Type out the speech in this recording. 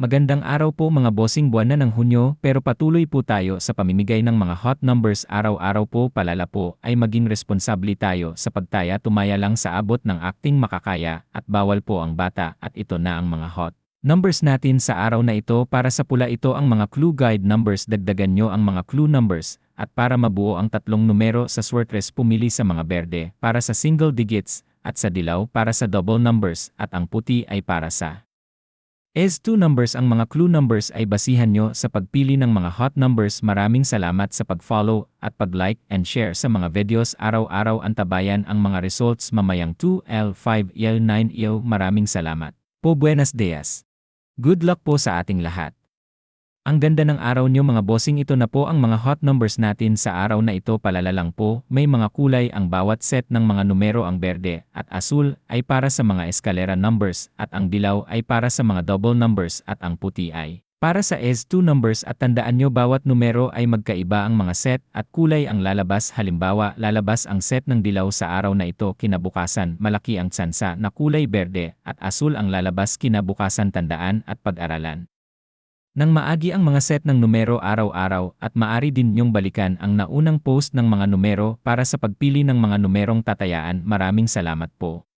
Magandang araw po mga bossing, buwan na ng Hunyo pero patuloy po tayo sa pamimigay ng mga hot numbers araw-araw po. Palala po ay maging responsable tayo sa pagtaya, tumaya lang sa abot ng acting makakaya at bawal po ang bata. At ito na ang mga hot numbers natin sa araw na ito. Para sa pula ito ang mga clue guide numbers, dagdagan nyo ang mga clue numbers at para mabuo ang tatlong numero sa Swertres pumili sa mga berde para sa single digits at sa dilaw para sa double numbers at ang puti ay para sa S2 numbers. Ang mga clue numbers ay basihan nyo sa pagpili ng mga hot numbers. Maraming salamat sa pag-follow at pag-like and share sa mga videos. Araw-araw antabayan ang mga results mamayang 2L, 5L, 9L. Maraming salamat po. Buenos dias. Good luck po sa ating lahat. Ang ganda ng araw nyo mga bossing, ito na po ang mga hot numbers natin sa araw na ito. Palala lang po, may mga kulay ang bawat set ng mga numero. Ang berde at asul ay para sa mga eskalera numbers at ang dilaw ay para sa mga double numbers at ang puti ay para sa S2 numbers. At tandaan nyo, bawat numero ay magkaiba ang mga set at kulay ang lalabas. Halimbawa, lalabas ang set ng dilaw sa araw na ito, kinabukasan malaki ang tsansa na kulay berde at asul ang lalabas kinabukasan. Tandaan at pag-aralan nang maagi ang mga set ng numero araw-araw at maari din nyong balikan ang naunang post ng mga numero para sa pagpili ng mga numerong tatayaan. Maraming salamat po.